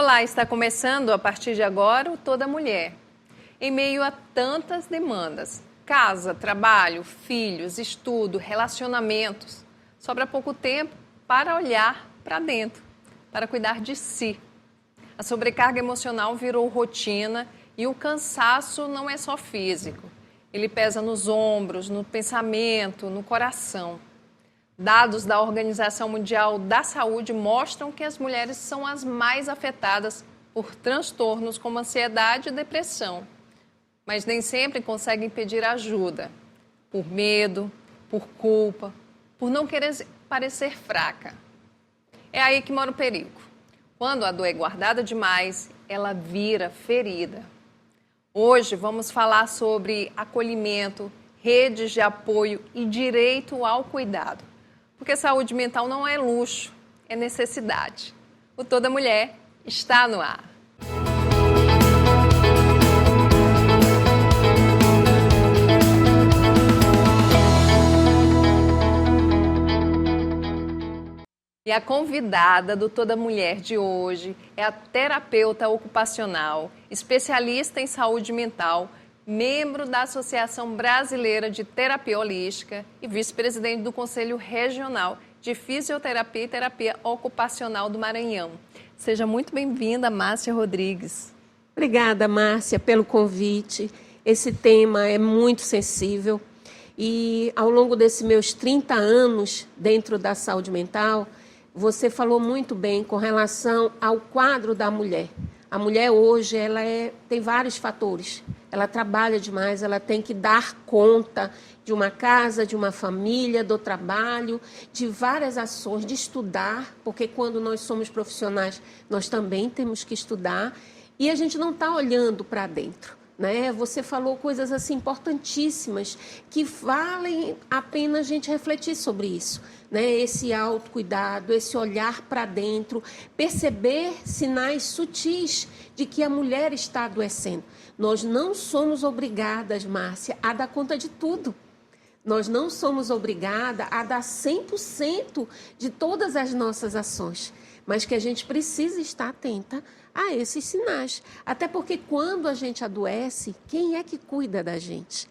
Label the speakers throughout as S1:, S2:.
S1: Olá, está começando a partir de agora o Toda Mulher. Em meio a tantas demandas, casa, trabalho, filhos, estudo, relacionamentos, sobra pouco tempo para olhar para dentro, para cuidar de si. A sobrecarga emocional virou rotina e o cansaço não é só físico. Ele pesa nos ombros, no pensamento, no coração. Dados da Organização Mundial da Saúde mostram que as mulheres são as mais afetadas por transtornos como ansiedade e depressão, mas nem sempre conseguem pedir ajuda, por medo, por culpa, por não querer parecer fraca. É aí que mora o perigo. Quando a dor é guardada demais, ela vira ferida. Hoje vamos falar sobre acolhimento, redes de apoio e direito ao cuidado. Porque saúde mental não é luxo, é necessidade. O Toda Mulher está no ar. E a convidada do Toda Mulher de hoje é a terapeuta ocupacional, especialista em saúde mental, membro da Associação Brasileira de Terapia Holística e vice-presidente do Conselho Regional de Fisioterapia e Terapia Ocupacional do Maranhão. Seja muito bem-vinda, Márcia Rodrigues.
S2: Obrigada, Márcia, pelo convite. Esse tema é muito sensível e ao longo desses meus 30 anos dentro da saúde mental, você falou muito bem com relação ao quadro da mulher. A mulher hoje tem vários fatores. Ela trabalha demais, ela tem que dar conta de uma casa, de uma família, do trabalho, de várias ações, de estudar, porque quando nós somos profissionais, nós também temos que estudar, e a gente não está olhando para dentro. Né? Você falou coisas assim importantíssimas que valem a pena a gente refletir sobre isso. Né? Esse autocuidado, esse olhar para dentro, perceber sinais sutis de que a mulher está adoecendo. Nós não somos obrigadas, Márcia, a dar conta de tudo. Nós não somos obrigadas a dar 100% de todas as nossas ações, mas que a gente precisa estar atenta a esses sinais. Até porque quando a gente adoece, quem é que cuida da gente?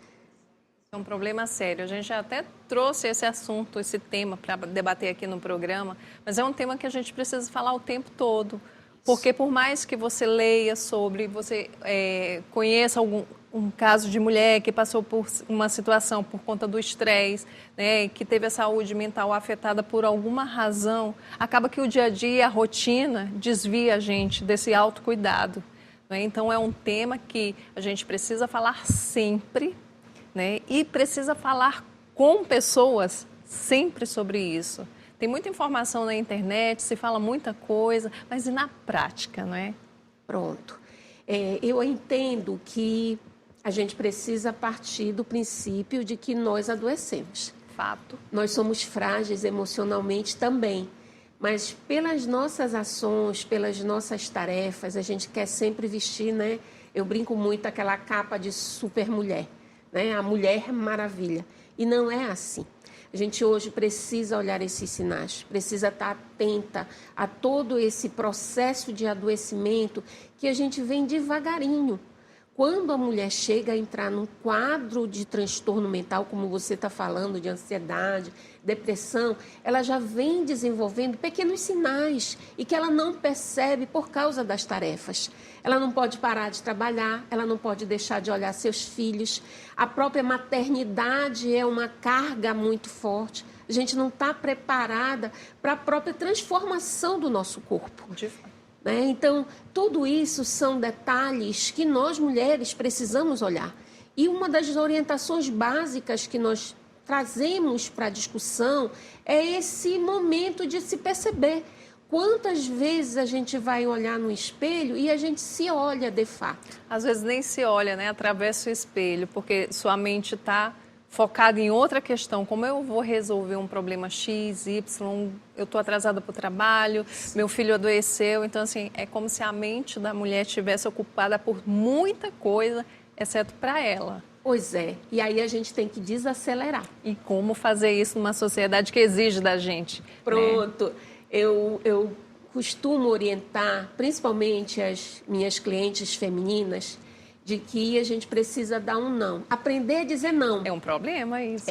S1: É um problema sério. A gente já até trouxe esse assunto, esse tema para debater aqui no programa, mas é um tema que a gente precisa falar o tempo todo. Porque por mais que você leia sobre, você conheça um caso de mulher que passou por uma situação por conta do estresse, né, que teve a saúde mental afetada por alguma razão, acaba que o dia a dia, a rotina, desvia a gente desse autocuidado. Né? Então, é um tema que a gente precisa falar sempre, né, e precisa falar com pessoas sempre sobre isso. Tem muita informação na internet, se fala muita coisa, mas e na prática, não é?
S2: Pronto. Eu entendo que a gente precisa partir do princípio de que nós adoecemos.
S1: Fato.
S2: Nós somos frágeis emocionalmente também, mas pelas nossas ações, pelas nossas tarefas, a gente quer sempre vestir, né? Eu brinco muito aquela capa de supermulher, né? A Mulher Maravilha. E não é assim. A gente hoje precisa olhar esses sinais, precisa estar atenta a todo esse processo de adoecimento que a gente vem devagarinho. Quando a mulher chega a entrar num quadro de transtorno mental, como você está falando, de ansiedade, depressão, ela já vem desenvolvendo pequenos sinais e que ela não percebe por causa das tarefas. Ela não pode parar de trabalhar, ela não pode deixar de olhar seus filhos. A própria maternidade é uma carga muito forte. A gente não está preparada para a própria transformação do nosso corpo.
S1: De fato.
S2: Então, tudo isso são detalhes que nós, mulheres, precisamos olhar. E uma das orientações básicas que nós trazemos para a discussão é esse momento de se perceber. Quantas vezes a gente vai olhar no espelho e a gente se olha de fato?
S1: Às vezes nem se olha, né? Atravessa o espelho, porque sua mente está focada em outra questão, como eu vou resolver um problema X, Y, eu estou atrasada para o trabalho, meu filho adoeceu, então assim, é como se a mente da mulher estivesse ocupada por muita coisa, exceto para ela.
S2: Pois é, e aí a gente tem que desacelerar.
S1: E como fazer isso numa sociedade que exige da gente?
S2: Pronto, né? Eu costumo orientar, principalmente as minhas clientes femininas, de que a gente precisa dar um não. Aprender a dizer não.
S1: É um problema isso.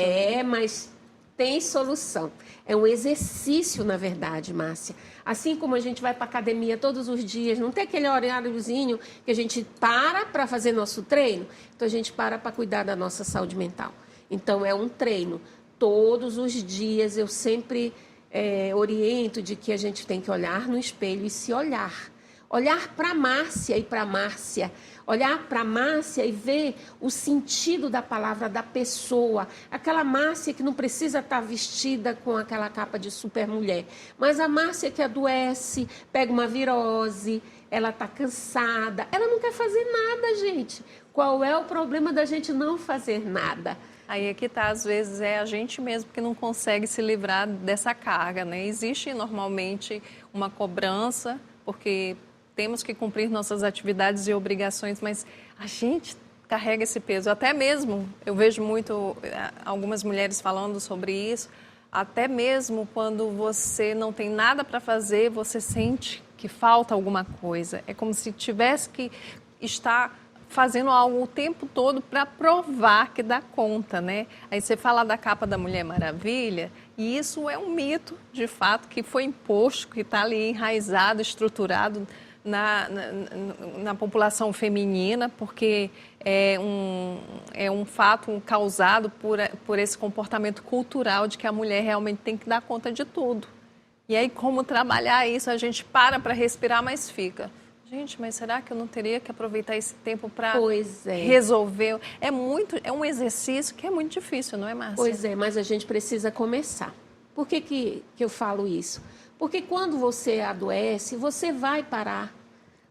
S2: Mas tem solução. É um exercício, na verdade, Márcia. Assim como a gente vai para a academia todos os dias, não tem aquele horáriozinho que a gente para fazer nosso treino, então a gente para cuidar da nossa saúde mental. Então, é um treino. Todos os dias eu sempre oriento de que a gente tem que olhar no espelho e se olhar. Olhar para a Márcia e para a Márcia. Olhar para a Márcia e ver o sentido da palavra da pessoa. Aquela Márcia que não precisa estar vestida com aquela capa de supermulher. Mas a Márcia que adoece, pega uma virose, ela está cansada. Ela não quer fazer nada, gente. Qual é o problema da gente não fazer nada?
S1: Aí é que está, às vezes é a gente mesmo que não consegue se livrar dessa carga, né? Existe normalmente uma cobrança, porque temos que cumprir nossas atividades e obrigações, mas a gente carrega esse peso. Até mesmo, eu vejo muito algumas mulheres falando sobre isso, até mesmo quando você não tem nada para fazer, você sente que falta alguma coisa. É como se tivesse que estar fazendo algo o tempo todo para provar que dá conta, né? Aí você fala da capa da Mulher Maravilha, e isso é um mito, de fato, que foi imposto, que está ali enraizado, estruturado na população feminina, porque é um fato causado por esse comportamento cultural de que a mulher realmente tem que dar conta de tudo. E aí, como trabalhar isso? A gente para respirar, mas fica. Gente, mas será que eu não teria que aproveitar esse tempo para resolver? É um exercício que é muito difícil, não é, Márcia?
S2: Pois é, mas a gente precisa começar. Por que eu falo isso? Porque quando você adoece, você vai parar.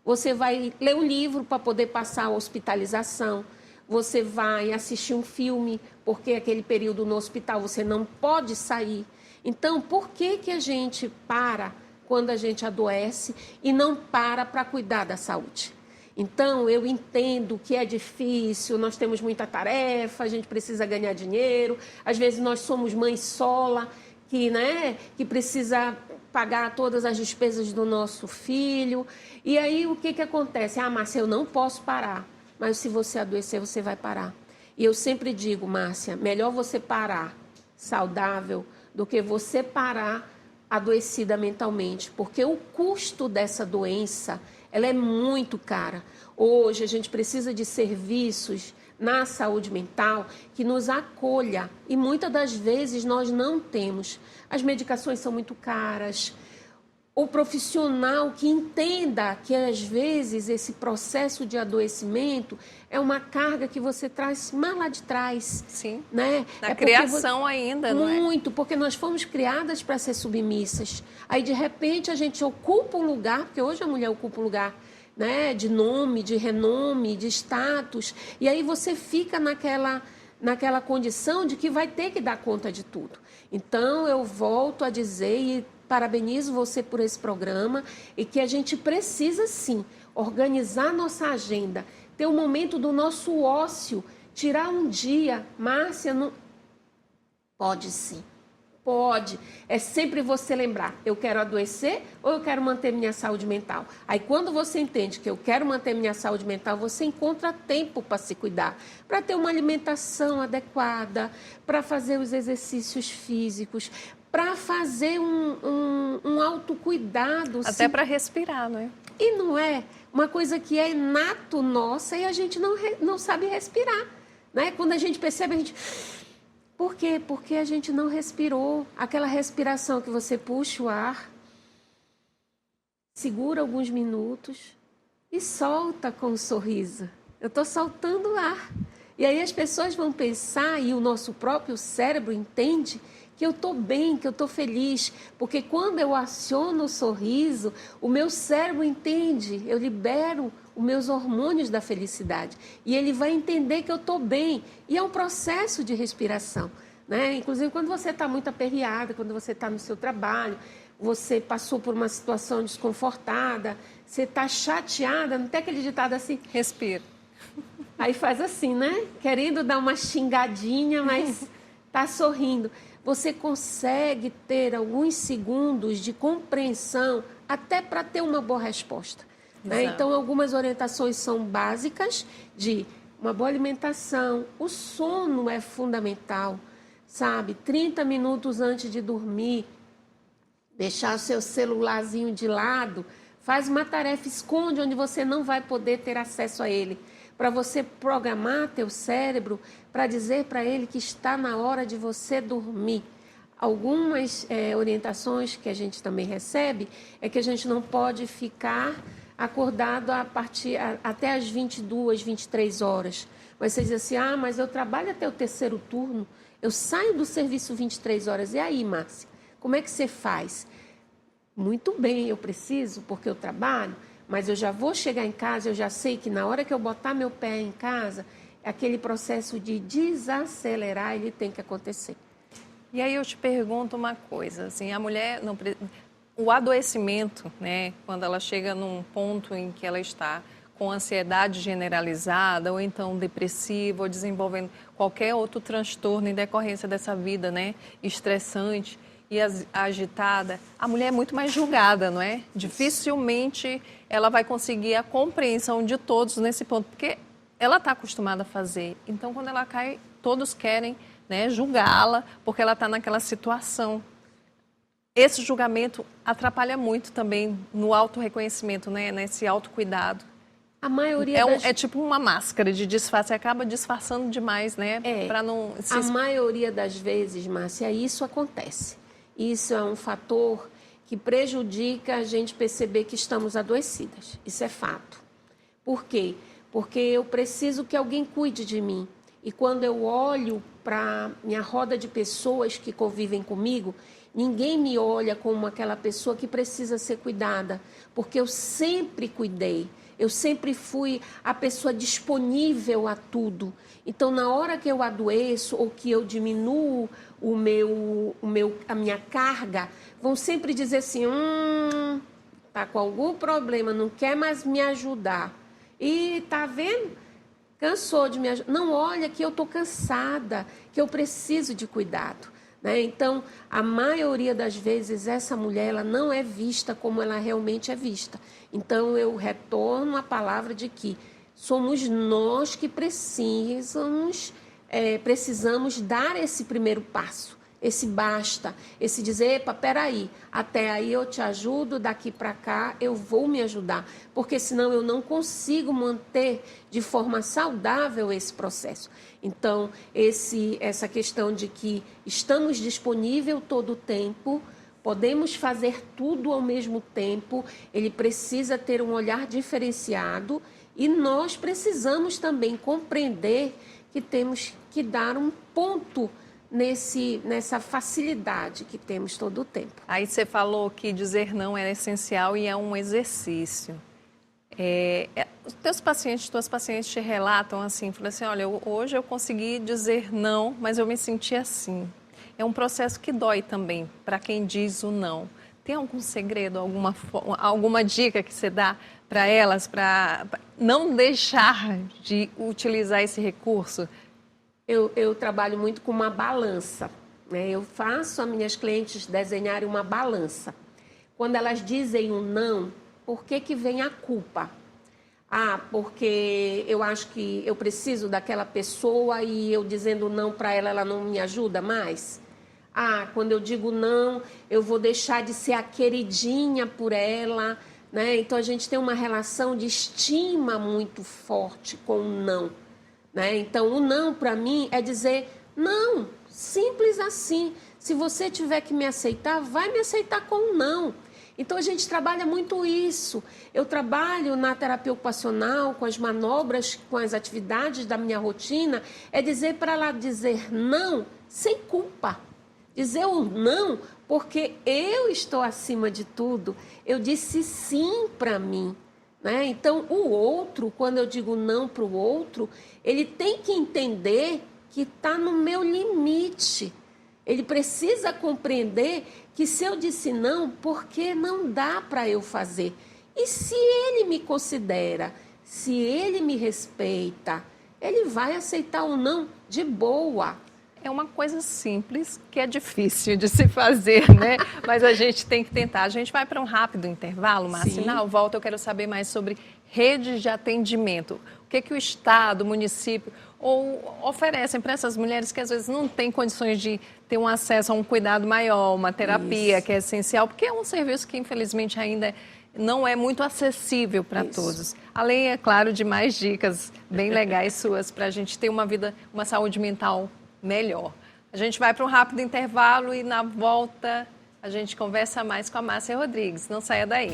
S2: Você vai ler um livro para poder passar a hospitalização. Você vai assistir um filme, porque aquele período no hospital você não pode sair. Então, por que a gente para quando a gente adoece e não para cuidar da saúde? Então, eu entendo que é difícil, nós temos muita tarefa, a gente precisa ganhar dinheiro, às vezes nós somos mãe sola, que precisa pagar todas as despesas do nosso filho. E aí, o que acontece? Márcia, eu não posso parar, mas se você adoecer, você vai parar. E eu sempre digo, Márcia, melhor você parar saudável do que você parar adoecida mentalmente, porque o custo dessa doença, ela é muito cara. Hoje a gente precisa de serviços na saúde mental que nos acolha e muitas das vezes nós não temos. As medicações são muito caras. O profissional que entenda que às vezes esse processo de adoecimento é uma carga que você traz mais lá de trás.
S1: Sim,
S2: né?
S1: Na criação ainda, não é?
S2: Muito, porque nós fomos criadas para ser submissas. Aí, de repente, a gente ocupa um lugar, porque hoje a mulher ocupa um lugar, né, de nome, de renome, de status, e aí você fica naquela condição de que vai ter que dar conta de tudo. Então, eu volto a dizer e parabenizo você por esse programa e que a gente precisa, sim, organizar nossa agenda, ter um momento do nosso ócio, tirar um dia. Márcia, não... Pode sim, pode. É sempre você lembrar, eu quero adoecer ou eu quero manter minha saúde mental? Aí, quando você entende que eu quero manter minha saúde mental, você encontra tempo para se cuidar, para ter uma alimentação adequada, para fazer os exercícios físicos, para fazer um autocuidado.
S1: Até para respirar, não é?
S2: E não é uma coisa que é inato nossa e a gente não sabe respirar. Né? Quando a gente percebe, a gente... Por quê? Porque a gente não respirou. Aquela respiração que você puxa o ar, segura alguns minutos e solta com um sorriso. Eu estou soltando o ar. E aí as pessoas vão pensar, e o nosso próprio cérebro entende, que eu estou bem, que eu estou feliz, porque quando eu aciono o sorriso, o meu cérebro entende, eu libero os meus hormônios da felicidade, e ele vai entender que eu estou bem, e é um processo de respiração, né? Inclusive, quando você está muito aperreada, quando você está no seu trabalho, você passou por uma situação desconfortada, você está chateada, não tem aquele ditado assim?
S1: Respira.
S2: Aí faz assim, né? Querendo dar uma xingadinha, mas está sorrindo. Você consegue ter alguns segundos de compreensão até para ter uma boa resposta. Né? Então, algumas orientações são básicas de uma boa alimentação, o sono é fundamental, sabe? 30 minutos antes de dormir, deixar o seu celularzinho de lado, faz uma tarefa, esconde onde você não vai poder ter acesso a ele, para você programar teu cérebro, para dizer para ele que está na hora de você dormir. Algumas orientações que a gente também recebe é que a gente não pode ficar acordado até as 22, 23 horas. Mas você diz assim, mas eu trabalho até o terceiro turno, eu saio do serviço 23 horas. E aí, Márcia, como é que você faz? Muito bem, eu preciso, porque eu trabalho, mas eu já vou chegar em casa, eu já sei que na hora que eu botar meu pé em casa, aquele processo de desacelerar, ele tem que acontecer.
S1: E aí eu te pergunto uma coisa, assim, a mulher, o adoecimento, né, quando ela chega num ponto em que ela está com ansiedade generalizada, ou então depressiva, ou desenvolvendo qualquer outro transtorno em decorrência dessa vida, né, estressante e agitada, a mulher é muito mais julgada, não é? Dificilmente ela vai conseguir a compreensão de todos nesse ponto, porque ela está acostumada a fazer. Então, quando ela cai, todos querem, né, julgá-la, porque ela está naquela situação. Esse julgamento atrapalha muito também no autorreconhecimento, né, nesse autocuidado.
S2: A maioria
S1: é tipo uma máscara de disfarce, acaba disfarçando demais, né? Para não
S2: A maioria das vezes, Márcia, isso acontece. Isso é um fator que prejudica a gente perceber que estamos adoecidas. Isso é fato. Por quê? Porque eu preciso que alguém cuide de mim. E quando eu olho para minha roda de pessoas que convivem comigo, ninguém me olha como aquela pessoa que precisa ser cuidada, porque eu sempre cuidei, eu sempre fui a pessoa disponível a tudo. Então, na hora que eu adoeço ou que eu diminuo a minha carga, vão sempre dizer assim, tá com algum problema, não quer mais me ajudar. E tá vendo? Cansou de me ajudar. Não, olha que eu estou cansada, que eu preciso de cuidado. Né? Então, a maioria das vezes, essa mulher ela não é vista como ela realmente é vista. Então, eu retorno à palavra de que somos nós que precisamos dar esse primeiro passo, esse basta, esse dizer, epa, peraí, até aí eu te ajudo, daqui para cá eu vou me ajudar, porque senão eu não consigo manter de forma saudável esse processo. Então, essa questão de que estamos disponíveis todo o tempo, podemos fazer tudo ao mesmo tempo, ele precisa ter um olhar diferenciado e nós precisamos também compreender que temos que dar um ponto nessa facilidade que temos todo o tempo.
S1: Aí você falou que dizer não é essencial e é um exercício. Tuas pacientes te relatam assim, falam assim, olha, hoje eu consegui dizer não, mas eu me senti assim. É um processo que dói também para quem diz o não. Tem algum segredo, alguma dica que você dá para elas para não deixar de utilizar esse recurso?
S2: Eu trabalho muito com uma balança, né? Eu faço as minhas clientes desenharem uma balança. Quando elas dizem um não, por que vem a culpa? Porque eu acho que eu preciso daquela pessoa e eu dizendo não para ela, ela não me ajuda mais? Quando eu digo não, eu vou deixar de ser a queridinha por ela, né? Então, a gente tem uma relação de estima muito forte com o não. Né? Então, o não para mim é dizer não, simples assim. Se você tiver que me aceitar, vai me aceitar com um não. Então, a gente trabalha muito isso. Eu trabalho na terapia ocupacional, com as manobras, com as atividades da minha rotina, é dizer para ela dizer não sem culpa. Dizer o não porque eu estou acima de tudo. Eu disse sim para mim. Né? Então, o outro, quando eu digo não para o outro, ele tem que entender que está no meu limite. Ele precisa compreender que se eu disse não, porque não dá para eu fazer. E se ele me considera, se ele me respeita, ele vai aceitar o não de boa.
S1: é uma coisa simples que é difícil de se fazer, né? Mas a gente tem que tentar. A gente vai para um rápido intervalo, Márcia. Na volta eu quero saber mais sobre redes de atendimento. O que o Estado, o município oferecem para essas mulheres que às vezes não têm condições de ter um acesso a um cuidado maior, uma terapia que é essencial, porque é um serviço que infelizmente ainda não é muito acessível para todos. Além, é claro, de mais dicas bem legais suas para a gente ter uma vida, uma saúde mental melhor. A gente vai para um rápido intervalo e na volta a gente conversa mais com a Márcia Rodrigues. Não saia daí.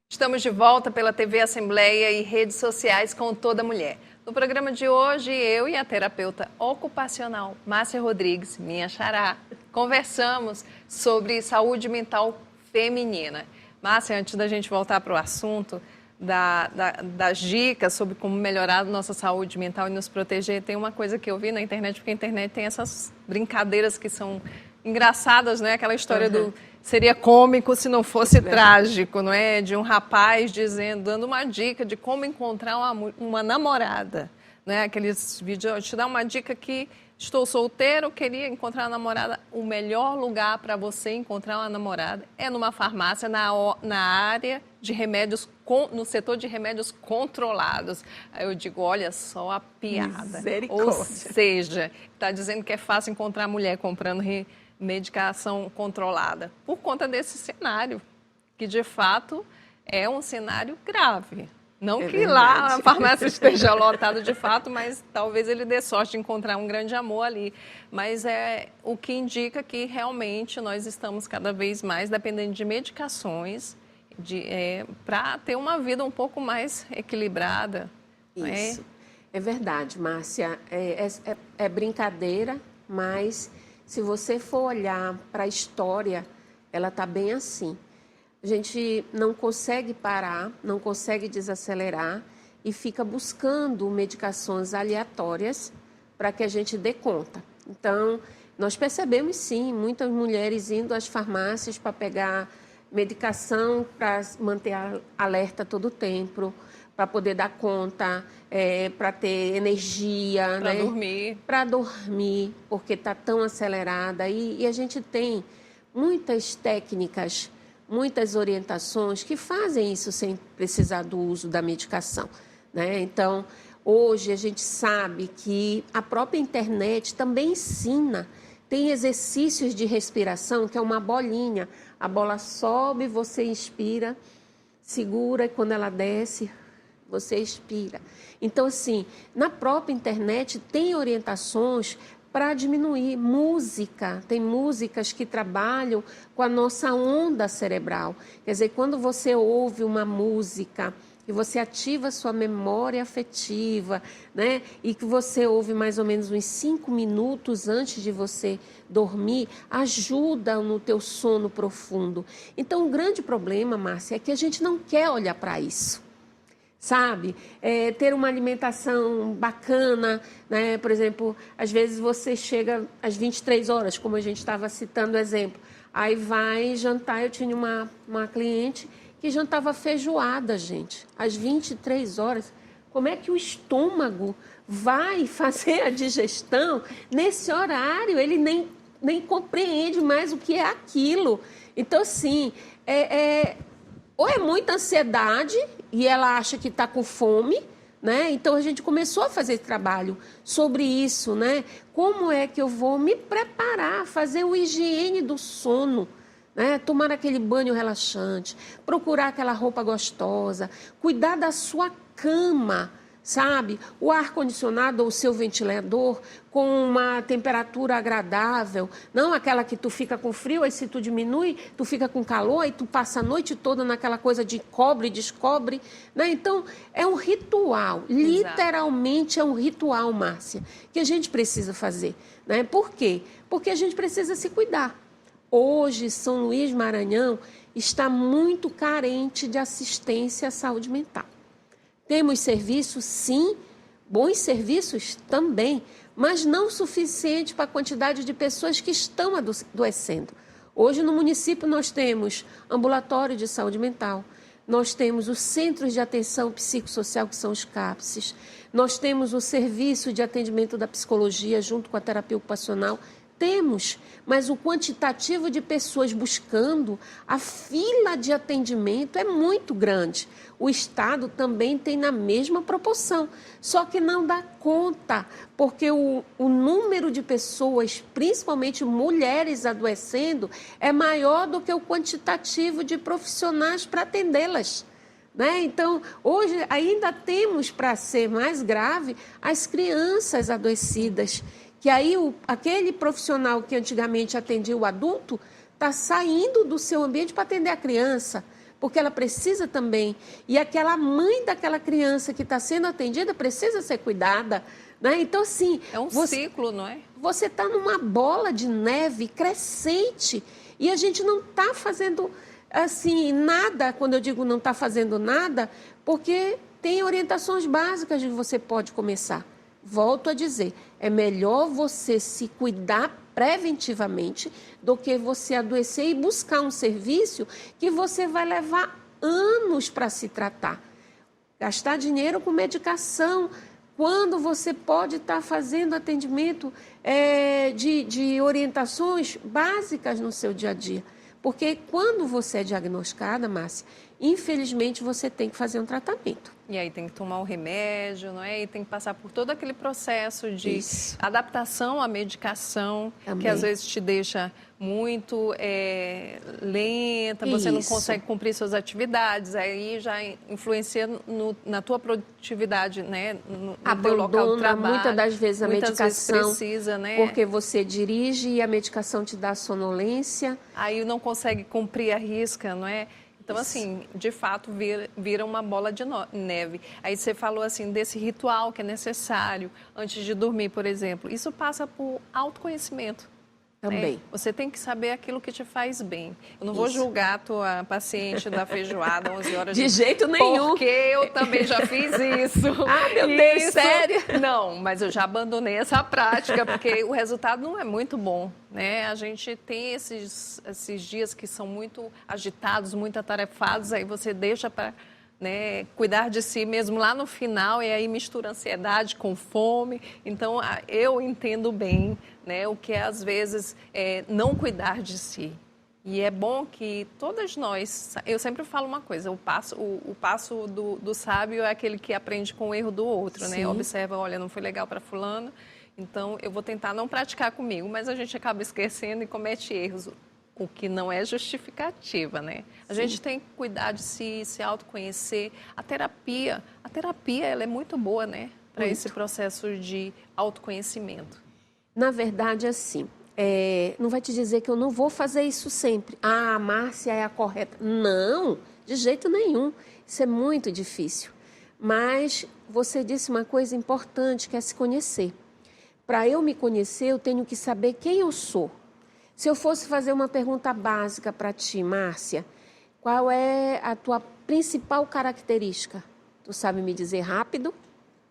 S1: Estamos de volta pela TV Assembleia e redes sociais com Toda Mulher. No programa de hoje, eu e a terapeuta ocupacional Márcia Rodrigues, minha xará, conversamos sobre saúde mental feminina. Márcia, antes da gente voltar para o assunto das dicas sobre como melhorar a nossa saúde mental e nos proteger, tem uma coisa que eu vi na internet, porque a internet tem essas brincadeiras que são engraçadas, né? Aquela história do... Seria cômico se não fosse trágico, não é? De um rapaz dando uma dica de como encontrar uma namorada, né? Aqueles vídeos, eu te dar uma dica que estou solteiro, queria encontrar uma namorada. O melhor lugar para você encontrar uma namorada é numa farmácia na área de remédios, no setor de remédios controlados. Aí eu digo, olha só a piada. Ou seja, está dizendo que é fácil encontrar mulher comprando medicação controlada, por conta desse cenário, que de fato é um cenário grave. Não que verdade. Lá a farmácia esteja lotada de fato, mas talvez ele dê sorte de encontrar um grande amor ali. Mas é o que indica que realmente nós estamos cada vez mais dependendo de medicações para ter uma vida um pouco mais equilibrada.
S2: Isso, é verdade, Márcia. É brincadeira, mas... Se você for olhar para a história, ela está bem assim. A gente não consegue parar, não consegue desacelerar e fica buscando medicações aleatórias para que a gente dê conta. Então, nós percebemos sim, muitas mulheres indo às farmácias para pegar medicação para manter alerta todo o tempo, para poder dar conta, para ter energia,
S1: para dormir.
S2: Para dormir, porque está tão acelerada. E a gente tem muitas técnicas, muitas orientações que fazem isso sem precisar do uso da medicação, né? Então, hoje a gente sabe que a própria internet também ensina. Tem exercícios de respiração, que é uma bolinha. A bola sobe, você inspira, segura e quando ela desce... você expira. Então, assim, na própria internet tem orientações para diminuir música. Tem músicas que trabalham com a nossa onda cerebral. Quer dizer, quando você ouve uma música e você ativa a sua memória afetiva, né? E que você ouve mais ou menos uns 5 minutos antes de você dormir, ajuda no teu sono profundo. Então, o grande problema, Márcia, é que a gente não quer olhar para isso. Sabe, ter uma alimentação bacana, né? Por exemplo, às vezes você chega às 23 horas, como a gente estava citando o exemplo, aí vai jantar. Eu tinha uma cliente que jantava feijoada, gente, às 23 horas. Como é que o estômago vai fazer a digestão nesse horário? Ele nem compreende mais o que é aquilo. Então, assim, ou é muita ansiedade e ela acha que está com fome, né? Então, a gente começou a fazer trabalho sobre isso, né? Como é que eu vou me preparar, fazer o higiene do sono, né? Tomar aquele banho relaxante, procurar aquela roupa gostosa, cuidar da sua cama, sabe? O ar-condicionado ou o seu ventilador com uma temperatura agradável, não aquela que tu fica com frio, aí se tu diminui, tu fica com calor, aí tu passa a noite toda naquela coisa de cobre e descobre, né? Então, é um ritual, exato. Literalmente é um ritual, Márcia, que a gente precisa fazer, né? Por quê? Porque a gente precisa se cuidar. Hoje, São Luís Maranhão está muito carente de assistência à saúde mental. Temos serviços, sim, bons serviços também, mas não suficiente para a quantidade de pessoas que estão adoecendo. Hoje, no município, nós temos ambulatório de saúde mental, nós temos os Centros de Atenção Psicossocial, que são os CAPSs, nós temos o Serviço de Atendimento da Psicologia junto com a terapia ocupacional. Temos, mas o quantitativo de pessoas buscando, a fila de atendimento é muito grande. O Estado também tem na mesma proporção, só que não dá conta, porque o número de pessoas, principalmente mulheres adoecendo, é maior do que o quantitativo de profissionais para atendê-las. Né? Então, hoje ainda temos, para ser mais grave, as crianças adoecidas, que aí aquele profissional que antigamente atendia o adulto está saindo do seu ambiente para atender a criança, porque ela precisa também. E aquela mãe daquela criança que está sendo atendida precisa ser cuidada. Né? Então, assim...
S1: É um ciclo, não é?
S2: Você está numa bola de neve crescente e a gente não está fazendo, assim, nada, quando eu digo não está fazendo nada, porque tem orientações básicas que você pode começar. Volto a dizer, é melhor você se cuidar preventivamente do que você adoecer e buscar um serviço que você vai levar anos para se tratar. Gastar dinheiro com medicação, quando você pode estar fazendo atendimento de orientações básicas no seu dia a dia. Porque quando você é diagnosticada, Márcia, infelizmente você tem que fazer um tratamento.
S1: E aí tem que tomar o remédio, não é? E tem que passar por todo aquele processo de adaptação à medicação, que às vezes te deixa muito lenta, você não consegue cumprir suas atividades, aí já influencia na tua produtividade, né? No teu local de trabalho.
S2: Muitas das vezes a medicação,
S1: vezes precisa, né?
S2: Porque você dirige e a medicação te dá sonolência.
S1: Aí não consegue cumprir a risca, não é? Então, assim, de fato, vira uma bola de neve. Aí você falou, assim, desse ritual que é necessário antes de dormir, por exemplo. Isso passa por autoconhecimento.
S2: Também.
S1: Né? Você tem que saber aquilo que te faz bem. Eu não vou julgar a tua paciente da feijoada 11 horas
S2: de jeito nenhum.
S1: Porque eu também já fiz isso.
S2: Ah, meu Deus, sério?
S1: Não, mas eu já abandonei essa prática, porque o resultado não é muito bom. Né? A gente tem esses dias que são muito agitados, muito atarefados, aí você deixa para cuidar de si mesmo lá no final, e aí mistura ansiedade com fome. Então, eu entendo bem, né, o que é, às vezes, não cuidar de si. E é bom que todas nós... Eu sempre falo uma coisa, o passo do sábio é aquele que aprende com o erro do outro. Né? Observa, olha, não foi legal para fulano, então eu vou tentar não praticar comigo, mas a gente acaba esquecendo e comete erros, o que não é justificativa, né? A gente tem que cuidar de si, se autoconhecer. A terapia, ela é muito boa, né? Para esse processo de autoconhecimento.
S2: Na verdade, assim, não vai te dizer que eu não vou fazer isso sempre. Ah, a Márcia é a correta. Não, de jeito nenhum. Isso é muito difícil. Mas você disse uma coisa importante, que é se conhecer. Para eu me conhecer, eu tenho que saber quem eu sou. Se eu fosse fazer uma pergunta básica para ti, Márcia, qual é a tua principal característica? Tu sabe me dizer rápido?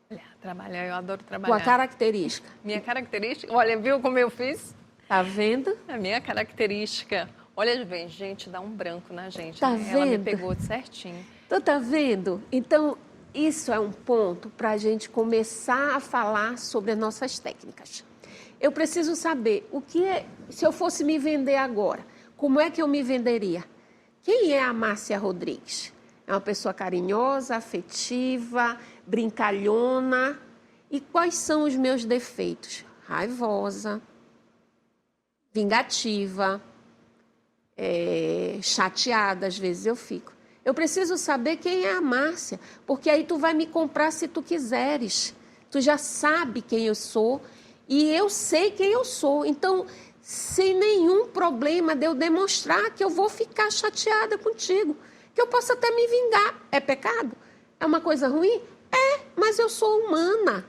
S1: Olha, trabalhar, eu adoro trabalhar.
S2: Tua característica?
S1: Minha característica? Olha, viu como eu fiz?
S2: Tá vendo?
S1: A minha característica. Olha, gente, dá um branco na gente.
S2: Tá
S1: né?
S2: vendo?
S1: Ela me pegou certinho.
S2: Tu tá vendo? Então, isso é um ponto para a gente começar a falar sobre as nossas técnicas. Eu preciso saber o que é, se eu fosse me vender agora, como é que eu me venderia? Quem é a Márcia Rodrigues? É uma pessoa carinhosa, afetiva, brincalhona. E quais são os meus defeitos? Raivosa, vingativa, chateada, às vezes eu fico. Eu preciso saber quem é a Márcia, porque aí tu vai me comprar se tu quiseres. Tu já sabe quem eu sou e eu sei quem eu sou. Então, sem nenhum problema de eu demonstrar que eu vou ficar chateada contigo, que eu posso até me vingar. É pecado? É uma coisa ruim? Mas eu sou humana.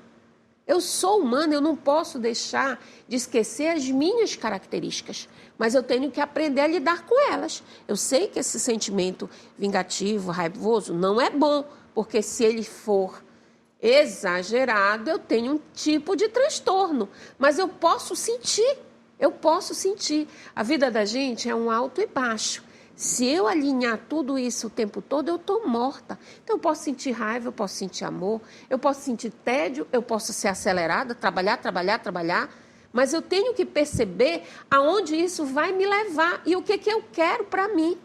S2: Eu sou humana, eu não posso deixar de esquecer as minhas características, mas eu tenho que aprender a lidar com elas. Eu sei que esse sentimento vingativo, raivoso, não é bom, porque se ele for exagerado, eu tenho um tipo de transtorno, mas eu posso sentir. A vida da gente é um alto e baixo. Se eu alinhar tudo isso o tempo todo, eu estou morta. Então, eu posso sentir raiva, eu posso sentir amor, eu posso sentir tédio, eu posso ser acelerada, trabalhar, mas eu tenho que perceber aonde isso vai me levar e o que eu quero para mim.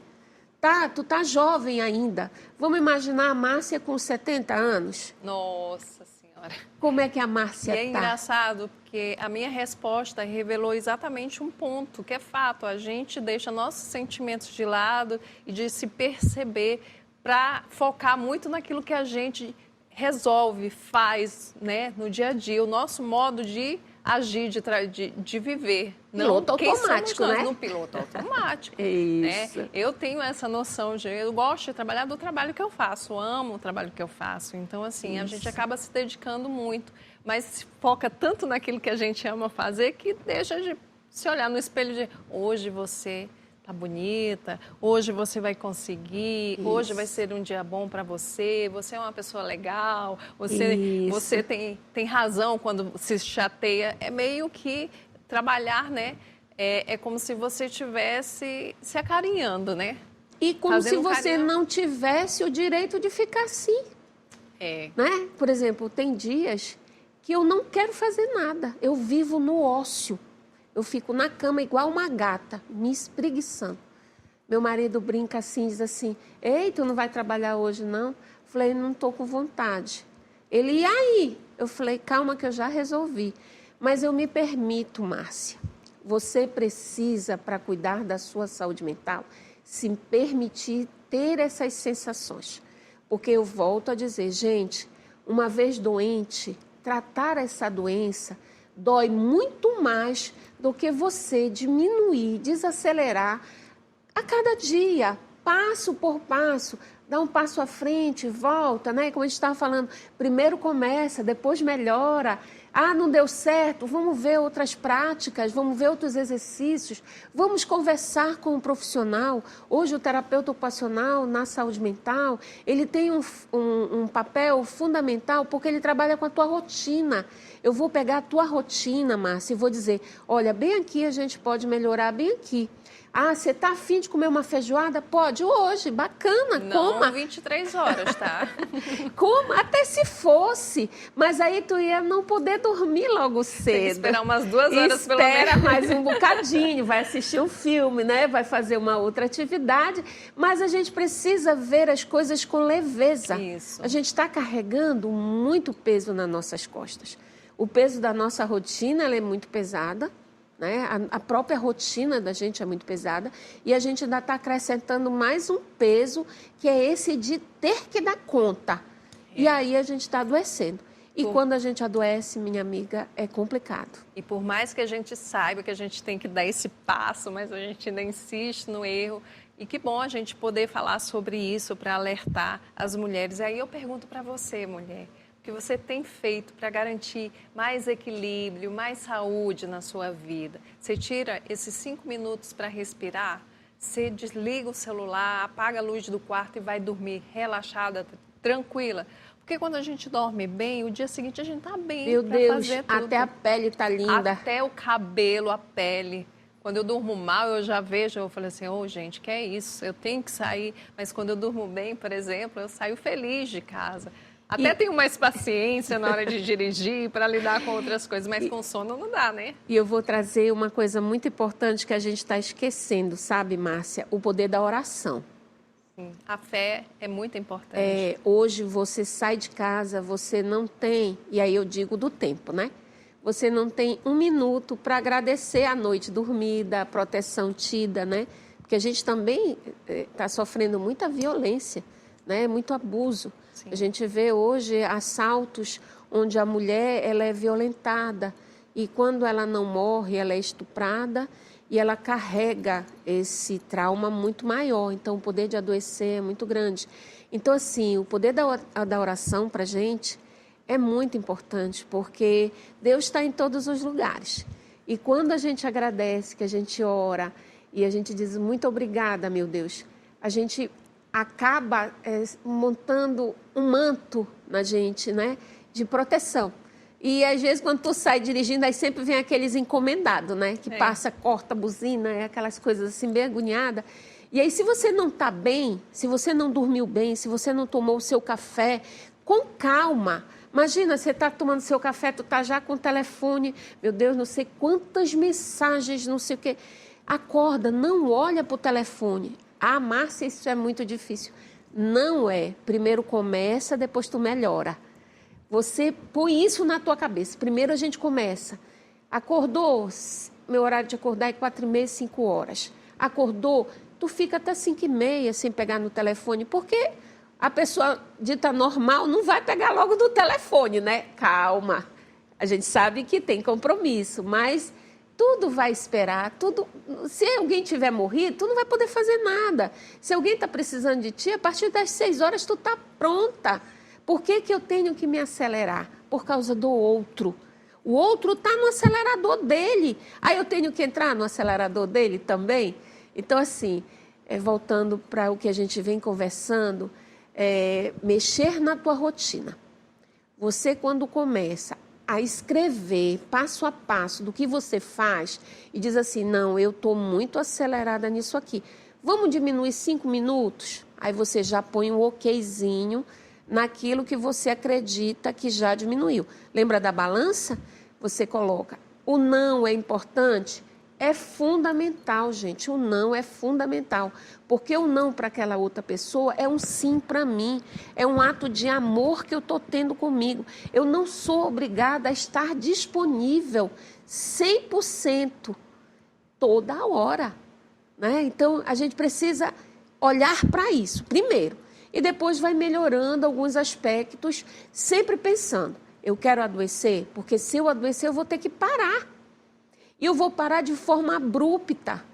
S2: Tá, tu tá jovem ainda. Vamos imaginar a Márcia com 70 anos?
S1: Nossa Senhora.
S2: Como é que a Márcia
S1: E é
S2: tá?
S1: engraçado, porque a minha resposta revelou exatamente um ponto, que é fato. A gente deixa nossos sentimentos de lado e de se perceber para focar muito naquilo que a gente resolve, faz, né, no dia a dia. O nosso modo de agir, de viver.
S2: Piloto
S1: quem
S2: automático,
S1: somos nós,
S2: né?
S1: No piloto automático.
S2: Isso.
S1: Né? Eu tenho essa noção eu gosto de trabalhar do trabalho que eu faço, amo o trabalho que eu faço. Então, assim, a gente acaba se dedicando muito, mas se foca tanto naquilo que a gente ama fazer que deixa de se olhar no espelho de hoje você tá bonita, hoje você vai conseguir, hoje vai ser um dia bom para você, você é uma pessoa legal, você tem razão quando se chateia. É meio que trabalhar, né? É como se você estivesse se acarinhando, né?
S2: E como
S1: Fazendo
S2: se você
S1: carinho.
S2: não tivesse o direito de ficar assim. Né? Por exemplo, tem dias que eu não quero fazer nada, eu vivo no ócio. Eu fico na cama igual uma gata, me espreguiçando. Meu marido brinca assim, diz assim, ei, tu não vai trabalhar hoje, não? Falei, não estou com vontade. Ele, e aí? Eu falei, calma que eu já resolvi. Mas eu me permito, Márcia, você precisa, para cuidar da sua saúde mental, se permitir ter essas sensações. Porque eu volto a dizer, gente, uma vez doente, tratar essa doença dói muito mais do que você diminuir, desacelerar a cada dia, passo por passo, dá um passo à frente, volta, né? Como a gente estava falando, primeiro começa, depois melhora. Ah, não deu certo, vamos ver outras práticas, vamos ver outros exercícios, vamos conversar com um profissional. Hoje o terapeuta ocupacional na saúde mental, ele tem um papel fundamental porque ele trabalha com a tua rotina. Eu vou pegar a tua rotina, Márcia, e vou dizer, olha, bem aqui a gente pode melhorar, bem aqui. Ah, você está afim de comer uma feijoada? Pode, hoje, bacana,
S1: Não,
S2: coma.
S1: 23 horas, tá?
S2: Coma, até se fosse, mas aí tu ia não poder dormir logo cedo.
S1: Tem que esperar umas 2 horas pelo menos.
S2: Espera mais um bocadinho, vai assistir um filme, né? Vai fazer uma outra atividade, mas a gente precisa ver as coisas com leveza.
S1: Isso.
S2: A gente está carregando muito peso nas nossas costas. O peso da nossa rotina, ela é muito pesada. Né? A própria rotina da gente é muito pesada e a gente ainda está acrescentando mais um peso, que é esse de ter que dar conta. E aí a gente está adoecendo. E quando a gente adoece, minha amiga, é complicado.
S1: E por mais que a gente saiba que a gente tem que dar esse passo, mas a gente ainda insiste no erro. E que bom a gente poder falar sobre isso para alertar as mulheres. E aí eu pergunto para você, mulher, que você tem feito para garantir mais equilíbrio, mais saúde na sua vida? Você tira esses 5 minutos para respirar, você desliga o celular, apaga a luz do quarto e vai dormir relaxada, tranquila. Porque quando a gente dorme bem, o dia seguinte a gente está bem para fazer tudo.
S2: Até a pele está linda.
S1: Até o cabelo, a pele. Quando eu durmo mal, eu já vejo, eu falo assim, gente, que é isso? Eu tenho que sair. Mas quando eu durmo bem, por exemplo, eu saio feliz de casa. Até tenho mais paciência na hora de dirigir para lidar com outras coisas, mas com sono não dá, né?
S2: E eu vou trazer uma coisa muito importante que a gente está esquecendo, sabe, Márcia? O poder da oração.
S1: Sim, a fé é muito importante.
S2: Hoje você sai de casa, você não tem, e aí eu digo do tempo, né? Você não tem 1 minuto para agradecer a noite dormida, a proteção tida, né? Porque a gente também está sofrendo muita violência, né? Muito abuso. Sim. A gente vê hoje assaltos onde a mulher ela é violentada e quando ela não morre, ela é estuprada e ela carrega esse trauma muito maior. Então, o poder de adoecer é muito grande. Então, assim, o poder da oração para a gente é muito importante, porque Deus está em todos os lugares. E quando a gente agradece, que a gente ora e a gente diz muito obrigada, meu Deus, a gente acaba montando um manto na gente, né, de proteção. E às vezes quando tu sai dirigindo, aí sempre vem aqueles encomendados, né, que passa, corta a buzina, aquelas coisas assim bem agoniadas. E aí, se você não está bem, se você não dormiu bem, se você não tomou o seu café, com calma. Imagina, você está tomando seu café, tu está já com o telefone, meu Deus, não sei quantas mensagens, não sei o quê. Acorda, não olha para o telefone. Ah, Márcia, isso é muito difícil. Não é. Primeiro começa, depois tu melhora. Você põe isso na tua cabeça. Primeiro a gente começa. Acordou, meu horário de acordar é 4h30, 5 horas. Acordou, tu fica até 5h30 sem pegar no telefone, porque a pessoa dita normal não vai pegar logo no telefone, né? Calma. A gente sabe que tem compromisso, mas tudo vai esperar, tudo. Se alguém tiver morrido, tu não vai poder fazer nada. Se alguém está precisando de ti, a partir das 6 horas tu está pronta. Por que que eu tenho que me acelerar? Por causa do outro. O outro está no acelerador dele. Aí eu tenho que entrar no acelerador dele também? Então, assim, voltando para o que a gente vem conversando, mexer na tua rotina. Você, quando começa a escrever passo a passo do que você faz e diz assim, não, eu estou muito acelerada nisso aqui. Vamos diminuir 5 minutos? Aí você já põe um okzinho naquilo que você acredita que já diminuiu. Lembra da balança? Você coloca, o não é importante? É fundamental, gente, o não é fundamental, porque o não para aquela outra pessoa é um sim para mim, é um ato de amor que eu estou tendo comigo. Eu não sou obrigada a estar disponível 100% toda hora, né? Então, a gente precisa olhar para isso, primeiro, e depois vai melhorando alguns aspectos, sempre pensando, eu quero adoecer, porque se eu adoecer eu vou ter que parar. E eu vou parar de forma abrupta.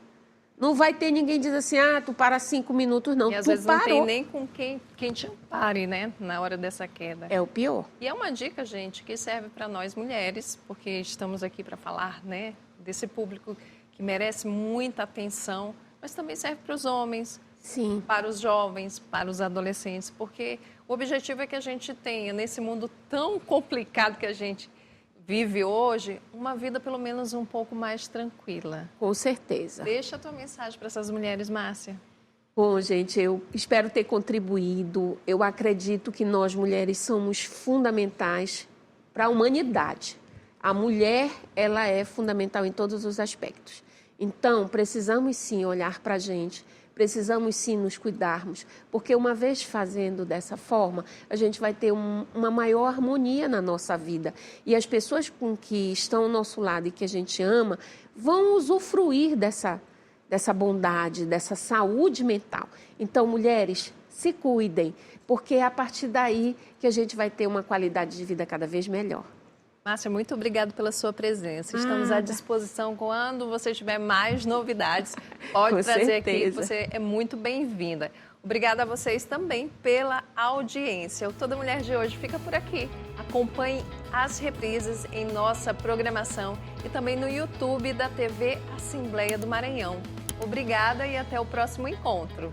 S2: Não vai ter ninguém diz assim, tu para 5 minutos, não.
S1: E às
S2: tu
S1: vezes
S2: parou.
S1: não tem nem com quem te ampare, né? Na hora dessa queda.
S2: É o pior.
S1: E é uma dica, gente, que serve para nós mulheres, porque estamos aqui para falar, né? Desse público que merece muita atenção, mas também serve para os homens,
S2: sim,
S1: para os jovens, para os adolescentes, porque o objetivo é que a gente tenha, nesse mundo tão complicado que a gente vive hoje, uma vida pelo menos um pouco mais tranquila.
S2: Com certeza.
S1: Deixa a tua mensagem para essas mulheres, Márcia.
S2: Bom, gente, eu espero ter contribuído. Eu acredito que nós, mulheres, somos fundamentais para a humanidade. A mulher, ela é fundamental em todos os aspectos. Então, precisamos sim olhar para a gente, precisamos sim nos cuidarmos, porque uma vez fazendo dessa forma, a gente vai ter uma maior harmonia na nossa vida. E as pessoas com que estão ao nosso lado e que a gente ama, vão usufruir dessa bondade, dessa saúde mental. Então, mulheres, se cuidem, porque é a partir daí que a gente vai ter uma qualidade de vida cada vez melhor.
S1: Márcia, muito obrigada pela sua presença. Estamos à disposição quando você tiver mais novidades. Pode trazer aqui, você é muito bem-vinda. Obrigada a vocês também pela audiência. O Toda Mulher de hoje fica por aqui. Acompanhe as reprises em nossa programação e também no YouTube da TV Assembleia do Maranhão. Obrigada e até o próximo encontro.